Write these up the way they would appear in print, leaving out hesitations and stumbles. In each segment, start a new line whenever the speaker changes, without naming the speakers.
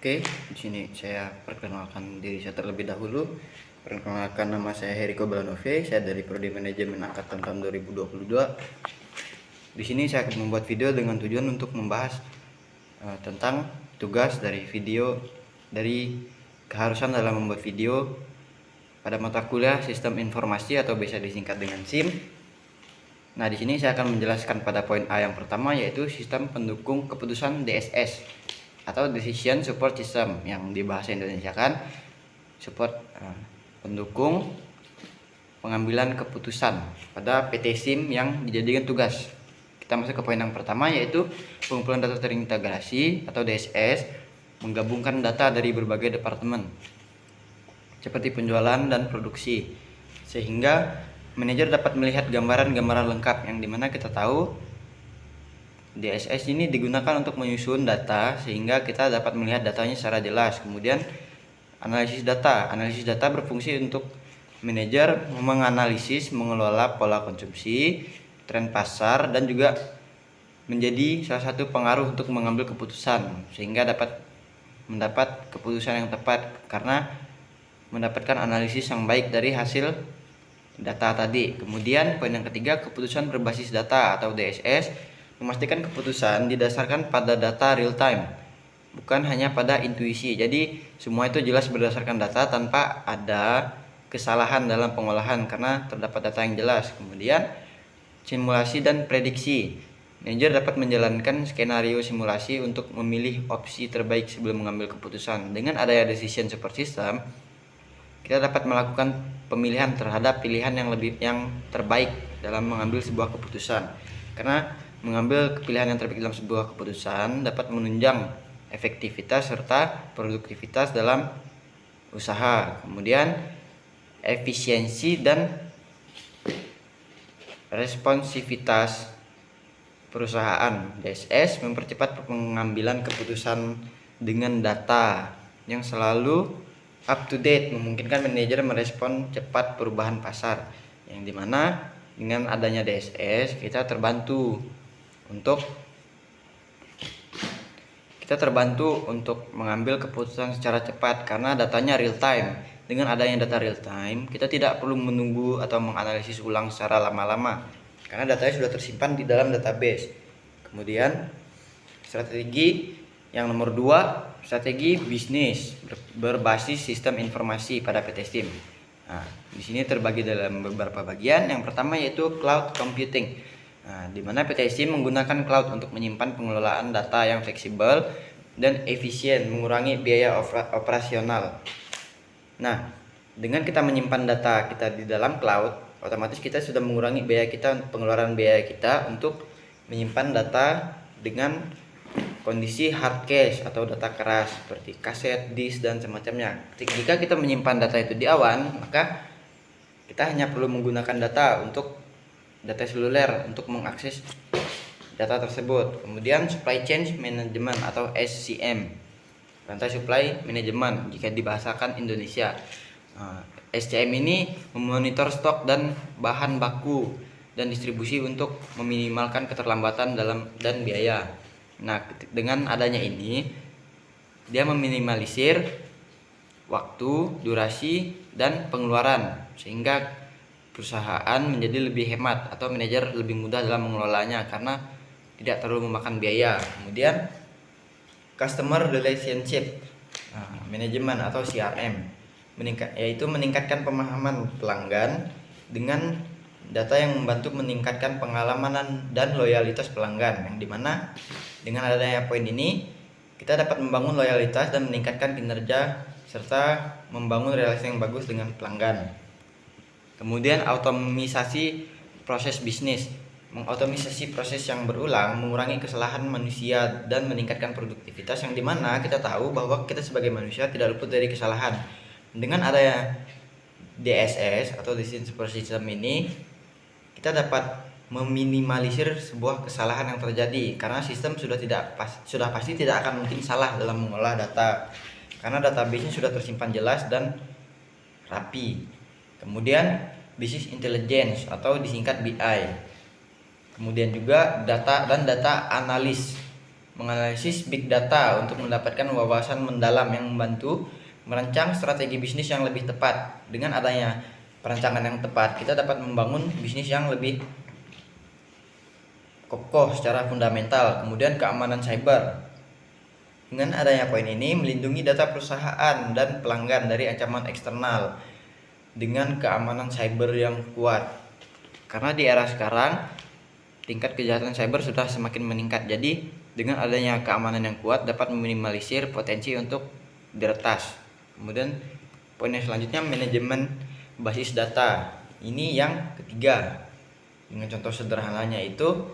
Oke, di sini saya perkenalkan diri saya terlebih dahulu. Perkenalkan, nama saya Heriko Balanove, saya dari Prodi Manajemen Angkatan tahun 2022. Di sini saya akan membuat video dengan tujuan untuk membahas tentang tugas dari video, dari keharusan dalam membuat video pada mata kuliah Sistem Informasi atau biasa disingkat dengan SIM. Nah, di sini saya akan menjelaskan pada poin A yang pertama, yaitu sistem pendukung keputusan DSS atau Decision Support System, yang di bahasa Indonesia kan support pendukung pengambilan keputusan pada PT SIM yang dijadikan tugas. Kita masuk ke poin yang pertama, yaitu pengumpulan data terintegrasi atau DSS, menggabungkan data dari berbagai departemen seperti penjualan dan produksi, sehingga manajer dapat melihat gambaran-gambaran lengkap, yang dimana kita tahu DSS ini digunakan untuk menyusun data sehingga kita dapat melihat datanya secara jelas. Kemudian analisis data berfungsi untuk manajer menganalisis, mengelola pola konsumsi, tren pasar, dan juga menjadi salah satu pengaruh untuk mengambil keputusan, sehingga dapat mendapat keputusan yang tepat karena mendapatkan analisis yang baik dari hasil data tadi. Kemudian poin yang ketiga, keputusan berbasis data atau DSS memastikan keputusan didasarkan pada data real time, bukan hanya pada intuisi. Jadi semua itu jelas berdasarkan data tanpa ada kesalahan dalam pengolahan karena terdapat data yang jelas. Kemudian simulasi dan prediksi. Manajer dapat menjalankan skenario simulasi untuk memilih opsi terbaik sebelum mengambil keputusan. Dengan adanya decision support system, kita dapat melakukan pemilihan terhadap pilihan yang terbaik dalam mengambil sebuah keputusan. Karena mengambil pilihan yang terbaik dalam sebuah keputusan dapat menunjang efektivitas serta produktivitas dalam usaha. Kemudian efisiensi dan responsivitas perusahaan. DSS mempercepat pengambilan keputusan dengan data yang selalu up to date, memungkinkan manajer merespon cepat perubahan pasar, yang dimana dengan adanya DSS kita terbantu untuk mengambil keputusan secara cepat karena datanya real time. Dengan adanya data real time, kita tidak perlu menunggu atau menganalisis ulang secara lama-lama karena datanya sudah tersimpan di dalam database. Kemudian strategi yang nomor 2, strategi bisnis berbasis sistem informasi pada PT SIM. Nah, di sini terbagi dalam beberapa bagian. Yang pertama yaitu cloud computing. Nah, di mana PT SIM menggunakan cloud untuk menyimpan pengelolaan data yang fleksibel dan efisien, mengurangi biaya operasional. Nah, dengan kita menyimpan data kita di dalam cloud, otomatis kita sudah mengurangi pengeluaran biaya kita untuk menyimpan data dengan kondisi hard cache atau data keras seperti kaset, disk, dan semacamnya. Jika kita menyimpan data itu di awan, maka kita hanya perlu menggunakan data seluler untuk mengakses data tersebut. Kemudian supply chain management atau SCM, rantai supply management jika dibahasakan Indonesia. SCM ini memonitor stok dan bahan baku dan distribusi untuk meminimalkan keterlambatan dan biaya. Nah, dengan adanya ini dia meminimalisir waktu, durasi, dan pengeluaran sehingga perusahaan menjadi lebih hemat atau manajer lebih mudah dalam mengelolanya karena tidak terlalu memakan biaya. Kemudian customer relationship management atau CRM, yaitu meningkatkan pemahaman pelanggan dengan data yang membantu meningkatkan pengalaman dan loyalitas pelanggan, yang dimana dengan adanya poin ini kita dapat membangun loyalitas dan meningkatkan kinerja serta membangun relasi yang bagus dengan pelanggan. Kemudian otomisasi proses bisnis, mengotomisasi proses yang berulang, mengurangi kesalahan manusia dan meningkatkan produktivitas, yang dimana kita tahu bahwa kita sebagai manusia tidak luput dari kesalahan. Dengan adanya DSS atau Decision Support System ini, kita dapat meminimalisir sebuah kesalahan yang terjadi karena sistem sudah pasti tidak akan mungkin salah dalam mengolah data karena database-nya sudah tersimpan jelas dan rapi. Kemudian business intelligence atau disingkat BI. Kemudian juga data analis. menganalisis big data untuk mendapatkan wawasan mendalam yang membantu merancang strategi bisnis yang lebih tepat. Dengan adanya perancangan yang tepat, kita dapat membangun bisnis yang lebih kokoh secara fundamental. Kemudian keamanan cyber. Dengan adanya poin ini melindungi data perusahaan dan pelanggan dari ancaman eksternal dengan keamanan cyber yang kuat. Karena di era sekarang tingkat kejahatan cyber sudah semakin meningkat. Jadi dengan adanya keamanan yang kuat dapat meminimalisir potensi untuk diretas. Kemudian poin yang selanjutnya manajemen basis data. Ini yang ketiga. Dengan contoh sederhananya itu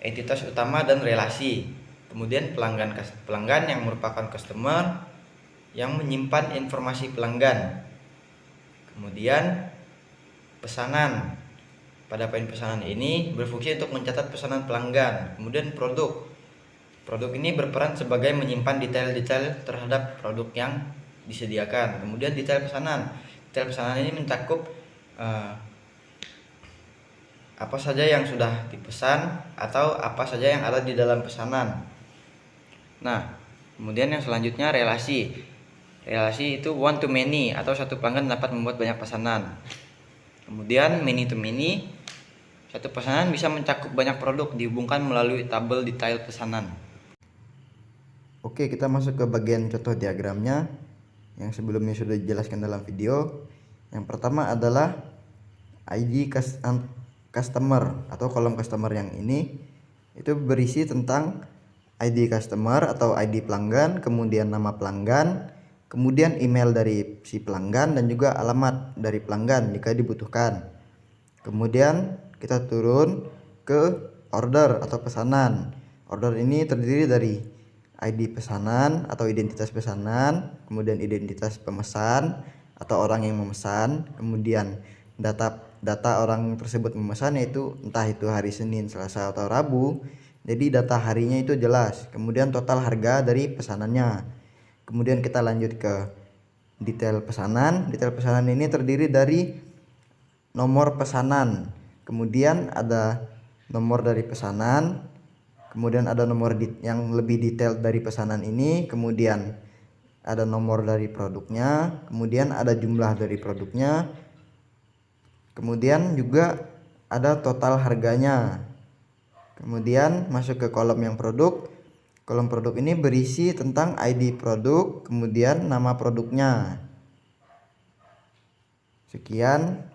entitas utama dan relasi. Kemudian pelanggan yang merupakan customer yang menyimpan informasi pelanggan. Kemudian pesanan. Pada poin pesanan ini berfungsi untuk mencatat pesanan pelanggan. Kemudian produk. Produk ini berperan sebagai menyimpan detail-detail terhadap produk yang disediakan. Kemudian detail pesanan. Detail pesanan ini mencakup apa saja yang sudah dipesan atau apa saja yang ada di dalam pesanan. Nah, kemudian yang selanjutnya relasi. Relasi itu one to many atau satu pelanggan dapat membuat banyak pesanan. Kemudian many to many, satu pesanan bisa mencakup banyak produk dihubungkan melalui tabel detail pesanan. Oke, kita masuk ke bagian contoh diagramnya yang sebelumnya sudah dijelaskan dalam video. Yang pertama adalah ID customer atau kolom customer yang ini itu berisi tentang ID customer atau ID pelanggan, kemudian nama pelanggan, kemudian email dari si pelanggan dan juga alamat dari pelanggan jika dibutuhkan. Kemudian kita turun ke order atau pesanan. Order ini terdiri dari ID pesanan atau identitas pesanan, kemudian identitas pemesan atau orang yang memesan, kemudian data orang tersebut memesan, yaitu entah itu hari Senin, Selasa atau Rabu. Jadi data harinya itu jelas. Kemudian total harga dari pesanannya. Kemudian kita lanjut ke detail pesanan. Detail pesanan ini terdiri dari nomor pesanan. Kemudian ada nomor dari pesanan. Kemudian ada nomor yang lebih detail dari pesanan ini. Kemudian ada nomor dari produknya. Kemudian ada jumlah dari produknya. Kemudian juga ada total harganya. Kemudian masuk ke kolom yang produk. Kolom produk ini berisi tentang ID produk, kemudian nama produknya. Sekian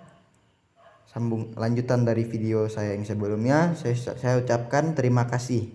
lanjutan dari video saya yang sebelumnya. Saya ucapkan terima kasih.